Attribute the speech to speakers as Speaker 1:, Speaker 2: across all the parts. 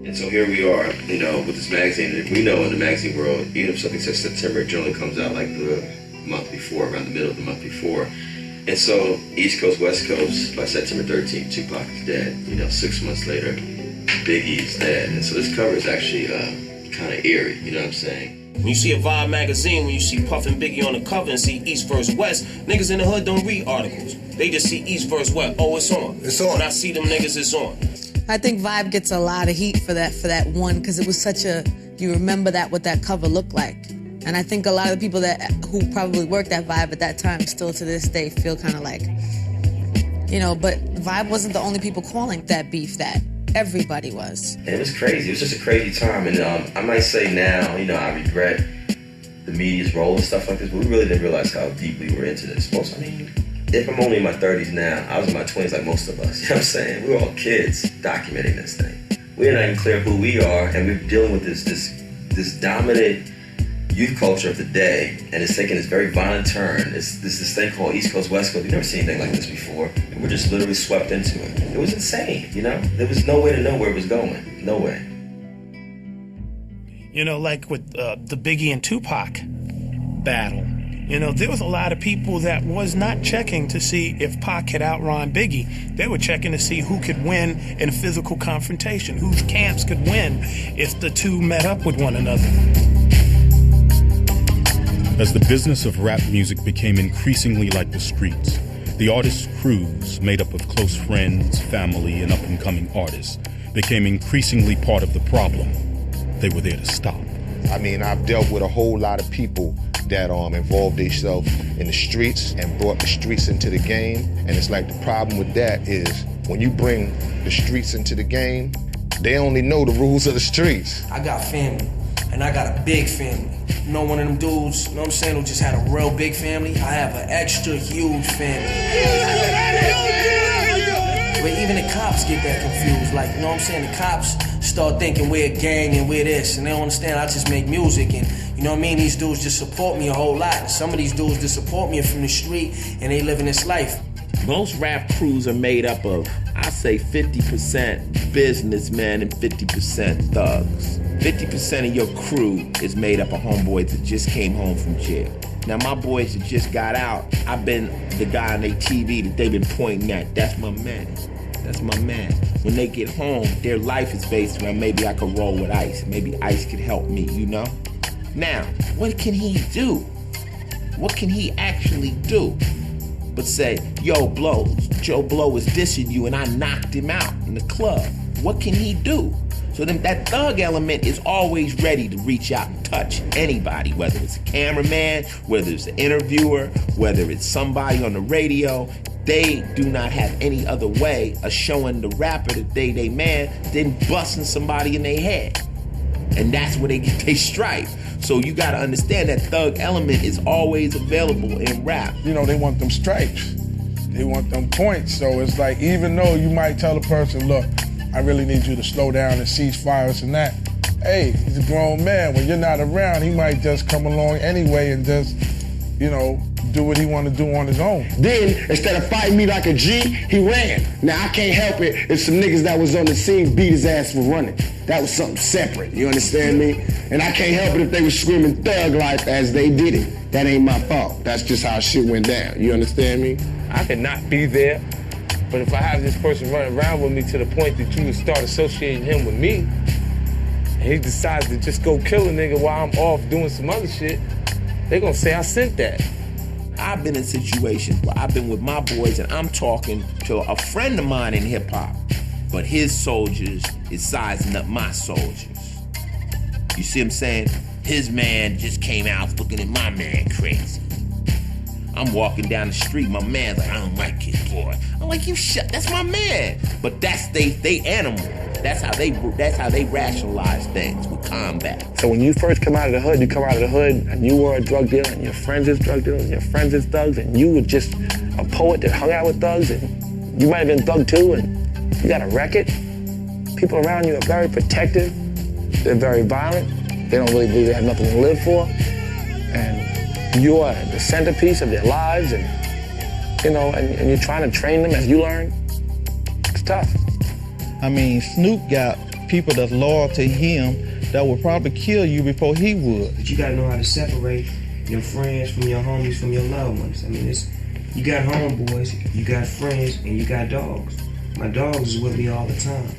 Speaker 1: And so here we are, you know, with this magazine. We know in the magazine world, even if something says September, it generally comes out like the month before, around the middle of the month before. And so East Coast, West Coast, by September 13th, Tupac is dead. You know, 6 months later, Biggie's dead. And so this cover is actually kind of eerie, you know what I'm saying?
Speaker 2: When you see a Vibe magazine, when you see Puff and Biggie on the cover and see East versus West, niggas in the hood don't read articles. They just see East versus West. Oh, it's on.
Speaker 3: It's on.
Speaker 2: When I see them niggas, it's on.
Speaker 4: I think Vibe gets a lot of heat for that one, because it was such a, you remember that, what that cover looked like. And I think a lot of the people who probably worked at Vibe at that time still to this day feel kind of like, you know, but Vibe wasn't the only people calling that beef that. Everybody was.
Speaker 1: And it was crazy. It was just a crazy time. And I might say now, you know, I regret the media's role and stuff like this, but we really didn't realize how deeply we were into this. I mean, if I'm only in my 30s now, I was in my 20s like most of us. You know what I'm saying? We were all kids documenting this thing. We're not even clear who we are, and we're dealing with this dominant youth culture of the day, and it's taking this very violent turn. It's this thing called East Coast, West Coast. We've never seen anything like this before. And we're just literally swept into it. It was insane, you know? There was no way to know where it was going. No way.
Speaker 5: You know, like with the Biggie and Tupac battle, you know, there was a lot of people that was not checking to see if Pac had outrun Biggie. They were checking to see who could win in a physical confrontation, whose camps could win if the two met up with one another.
Speaker 6: As the business of rap music became increasingly like the streets, the artists' crews, made up of close friends, family, and up-and-coming artists, became increasingly part of the problem. They were there to stop.
Speaker 3: I mean, I've dealt with a whole lot of people that involved themselves in the streets and brought the streets into the game. And it's like the problem with that is when you bring the streets into the game, they only know the rules of the streets.
Speaker 7: I got family, and I got a big family. You know, one of them dudes, you know what I'm saying, who just had a real big family? I have an extra huge family. But even the cops get that confused. Like, you know what I'm saying? The cops start thinking we're a gang and we're this, and they don't understand I just make music, and you know what I mean? These dudes just support me a whole lot. And some of these dudes just support me from the street, and they living this life.
Speaker 8: Most rap crews are made up of, I say 50% businessmen and 50% thugs. 50% of your crew is made up of homeboys that just came home from jail. Now my boys that just got out, I've been the guy on their TV that they've been pointing at. That's my man. That's my man. When they get home, their life is based around maybe I could roll with Ice. Maybe Ice could help me, you know? Now, what can he do? What can he actually do? But say, yo, Blows, Joe Blow was dissing you and I knocked him out in the club. What can he do? So then that thug element is always ready to reach out and touch anybody, whether it's a cameraman, whether it's an interviewer, whether it's somebody on the radio. They do not have any other way of showing the rapper that they man than busting somebody in their head. And that's where they get their stripe. So you gotta understand that thug element is always available in rap.
Speaker 9: You know, they want them stripes. They want them points. So it's like, even though you might tell a person, look, I really need you to slow down and cease fire and that. Hey, he's a grown man. When you're not around, he might just come along anyway and just, you know, do what he want to do on his own.
Speaker 10: Then, instead of fighting me like a G, he ran. Now, I can't help it if some niggas that was on the scene beat his ass for running. That was something separate, you understand me? And I can't help it if they were screaming thug life as they did it. That ain't my fault. That's just how shit went down, you understand me?
Speaker 11: I could not be there, but if I have this person running around with me to the point that you would start associating him with me, and he decides to just go kill a nigga while I'm off doing some other shit, they gonna say I sent that.
Speaker 8: I've been in situations where I've been with my boys and I'm talking to a friend of mine in hip hop, but his soldiers is sizing up my soldiers. You see what I'm saying? His man just came out looking at my man crazy. I'm walking down the street, my man's like, I don't like his boy. I'm like, you shut, that's my man. But that's they animal. That's how they rationalize things with combat.
Speaker 10: So when you first come out of the hood, you come out of the hood and you were a drug dealer and your friends is drug dealers and your friends is thugs and you were just a poet that hung out with thugs and you might have been thug too and you got a record. People around you are very protective. They're very violent. They don't really believe they have nothing to live for. And you are the centerpiece of their lives and, you know, and you're trying to train them as you learn. It's tough.
Speaker 12: I mean, Snoop got people that's loyal to him that would probably kill you before he would.
Speaker 7: But you gotta know how to separate your friends from your homies from your loved ones. I mean, you got homeboys, you got friends, and you got dogs. My dogs is with me all the time.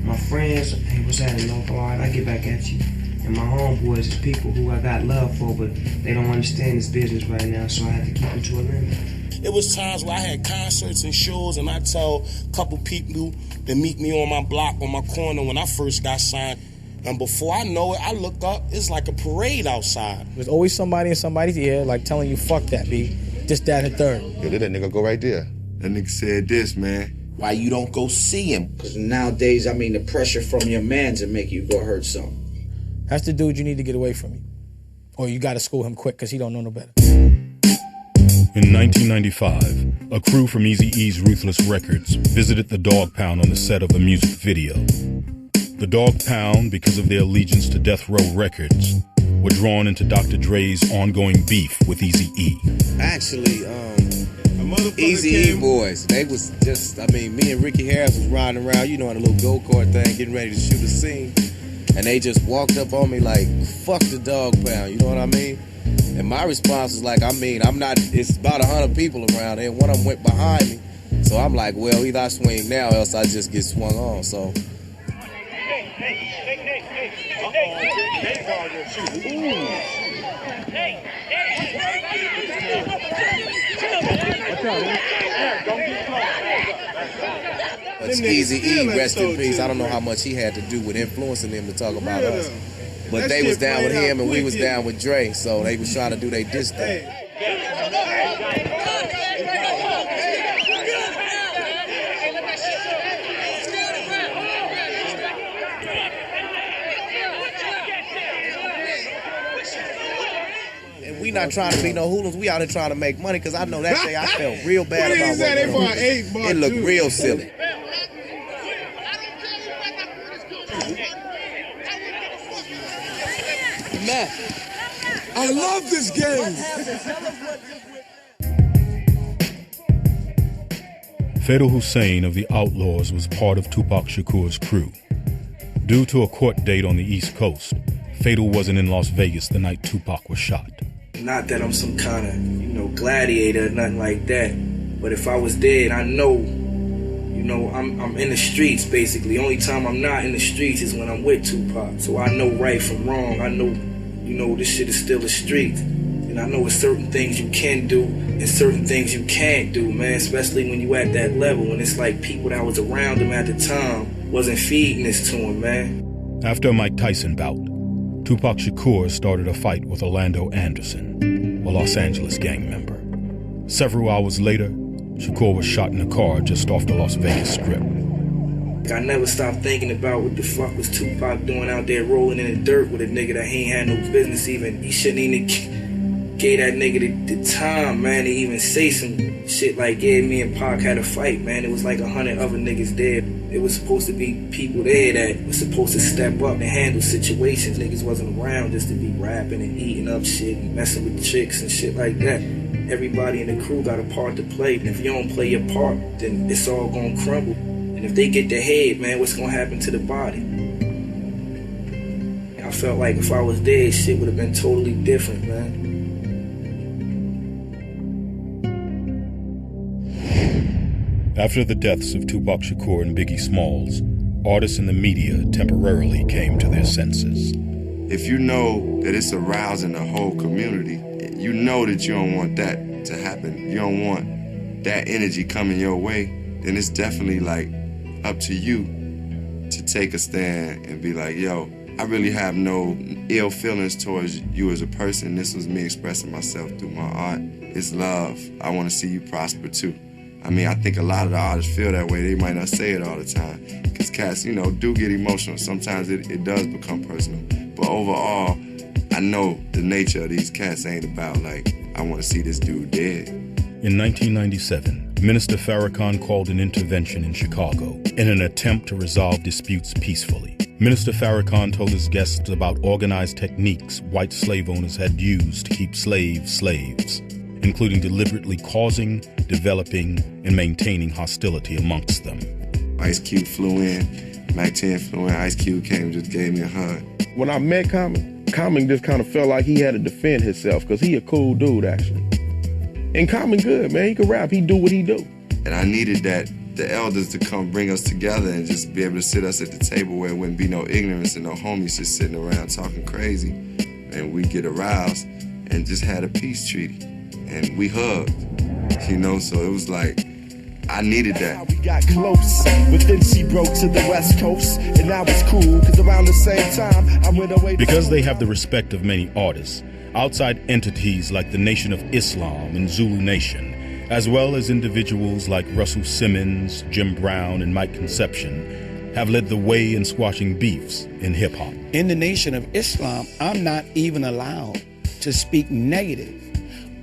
Speaker 7: My friends, hey, what's happening, local? All right, I get back at you. And my homeboys is people who I got love for, but they don't understand this business right now, so I had to keep it to a limit.
Speaker 2: It was times where I had concerts and shows, and I tell a couple people to meet me on my block, on my corner when I first got signed. And before I know it, I look up, it's like a parade outside.
Speaker 13: There's always somebody in somebody's ear, like telling you, fuck that, B. This, that, and the third.
Speaker 3: Yo, let that nigga go right there.
Speaker 8: That nigga said this, man. Why you don't go see him?
Speaker 14: Because nowadays, I mean, the pressure from your mans will make you go hurt something.
Speaker 13: That's the dude you need to get away from you. Or you gotta school him quick, because he don't know no better.
Speaker 6: In 1995, a crew from Eazy-E's Ruthless Records visited the Dog Pound on the set of a music video. The Dog Pound, because of their allegiance to Death Row Records, were drawn into Dr. Dre's ongoing beef with Eazy-E.
Speaker 15: Actually, Eazy-E boys, they was just, I mean, me and Ricky Harris was riding around, you know, on a little go-kart thing, getting ready to shoot a scene. And they just walked up on me like, fuck the Dog Pound, you know what I mean? And my response was like, I mean, it's about 100 people around there, and one of them went behind me. So I'm like, well, either I swing now or else I just get swung on, so. It's Eazy-E, rest in peace. I don't know how much he had to do with influencing them to talk about us. But they was down with him and we was down with Dre, so they was trying to do their diss thing. And we not trying to be no hoodlums, we out here trying to make money, because I know that day I felt real bad about what it looked real silly.
Speaker 16: Man, I love this game.
Speaker 6: Fatal Hussein of the Outlaws was part of Tupac Shakur's crew. Due to a court date on the East Coast, Fatal wasn't in Las Vegas the night Tupac was shot.
Speaker 7: Not that I'm some kind of, gladiator or nothing like that. But if I was dead, I know, I'm in the streets, basically. Only time I'm not in the streets is when I'm with Tupac. So I know right from wrong. I know, this shit is still the street. And I know there's certain things you can do and certain things you can't do, man. Especially when you at that level. And it's like people that was around him at the time wasn't feeding this to him, man.
Speaker 6: After a Mike Tyson bout, Tupac Shakur started a fight with Orlando Anderson, a Los Angeles gang member. Several hours later, Shakur was shot in a car just off the Las Vegas Strip.
Speaker 7: I never stopped thinking about what the fuck was Tupac doing out there rolling in the dirt with a nigga that he ain't had no business even. He shouldn't even gave that nigga the time, man, to even say some shit like, yeah, me and Pac had a fight, man. It was like 100 other niggas dead. It was supposed to be people there that was supposed to step up and handle situations. Niggas wasn't around just to be rapping and eating up shit and messing with chicks and shit like that. Everybody in the crew got a part to play, and if you don't play your part, then it's all gonna crumble. And if they get the head, man, what's gonna happen to the body? I felt like if I was dead, shit would have been totally different, man.
Speaker 6: After the deaths of Tupac Shakur and Biggie Smalls, artists and the media temporarily came to their senses.
Speaker 17: If you know that it's arousing the whole community, you know that you don't want that to happen. You don't want that energy coming your way, then it's definitely like up to you to take a stand and be like, yo, I really have no ill feelings towards you as a person. This was me expressing myself through my art. It's love. I want to see you prosper too. I mean, I think a lot of the artists feel that way. They might not say it all the time. Because cats, do get emotional. Sometimes it does become personal. But overall, I know the nature of these cats ain't about, like, I want to see this dude dead.
Speaker 6: In 1997, Minister Farrakhan called an intervention in Chicago in an attempt to resolve disputes peacefully. Minister Farrakhan told his guests about organized techniques white slave owners had used to keep slaves, including deliberately causing, developing, and maintaining hostility amongst them.
Speaker 17: Ice Cube flew in, Mac 10 flew in, Ice Cube came and just gave me a hug.
Speaker 18: When I met Common just kind of felt like he had to defend himself because he a cool dude, actually. And Common good, man. He can rap. He do what he do.
Speaker 17: And I needed the elders to come bring us together and just be able to sit us at the table where it wouldn't be no ignorance and no homies just sitting around talking crazy. And we get aroused and just had a peace treaty. And we hugged, you know, so it was like, I needed that.
Speaker 19: We got close, but then she broke to the West Coast, and now it's cool, because around the same time, I went away.
Speaker 6: Because they have the respect of many artists, outside entities like the Nation of Islam and Zulu Nation, as well as individuals like Russell Simmons, Jim Brown, and Mike Conception, have led the way in squashing beefs in hip-hop.
Speaker 20: In the Nation of Islam, I'm not even allowed to speak negative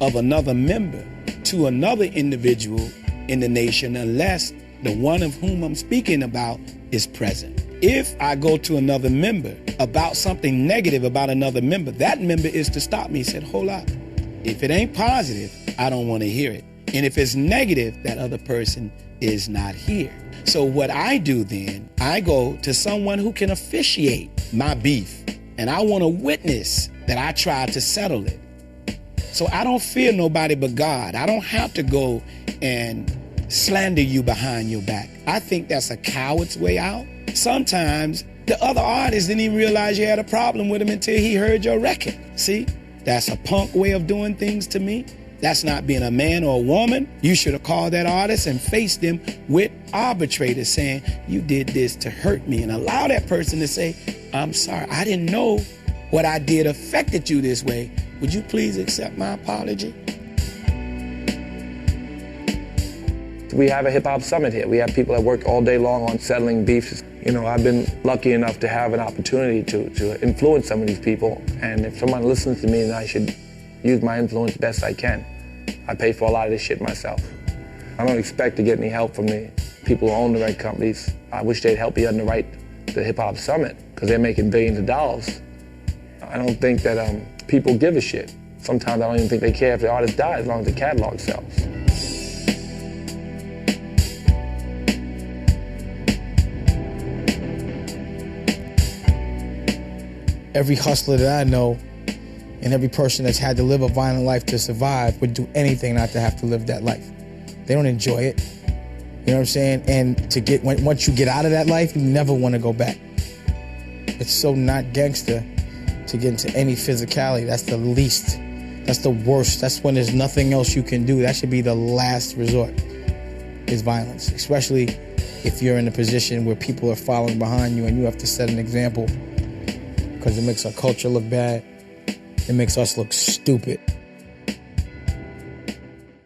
Speaker 20: of another member to another individual in the nation unless the one of whom I'm speaking about is present. If I go to another member about something negative about another member, that member is to stop me and say, hold up. If it ain't positive, I don't want to hear it. And if it's negative, that other person is not here. So what I do then, I go to someone who can officiate my beef. And I want to witness that I tried to settle it. So I don't fear nobody but God. I don't have to go and slander you behind your back. I think that's a coward's way out. Sometimes the other artist didn't even realize you had a problem with him until he heard your record. See, that's a punk way of doing things to me. That's not being a man or a woman. You should have called that artist and faced them with arbitrators saying, you did this to hurt me, and allow that person to say, I'm sorry, I didn't know what I did affected you this way. Would you please accept my apology?
Speaker 10: We have a hip-hop summit here. We have people that work all day long on settling beefs. You know, I've been lucky enough to have an opportunity to influence some of these people. And if someone listens to me, then I should use my influence best I can. I pay for a lot of this shit myself. I don't expect to get any help from the people who own the record companies. I wish they'd help me underwrite the hip-hop summit because they're making billions of dollars. I don't think that people give a shit. Sometimes I don't even think they care if the artist dies as long as the catalog sells.
Speaker 13: Every hustler that I know and every person that's had to live a violent life to survive would do anything not to have to live that life. They don't enjoy it. You know what I'm saying? And to get once you get out of that life, you never want to go back. It's so not gangster to get into any physicality. That's the least. That's the worst. That's when there's nothing else you can do. That should be the last resort, is violence. Especially if you're in a position where people are following behind you and you have to set an example, because it makes our culture look bad. It makes us look stupid.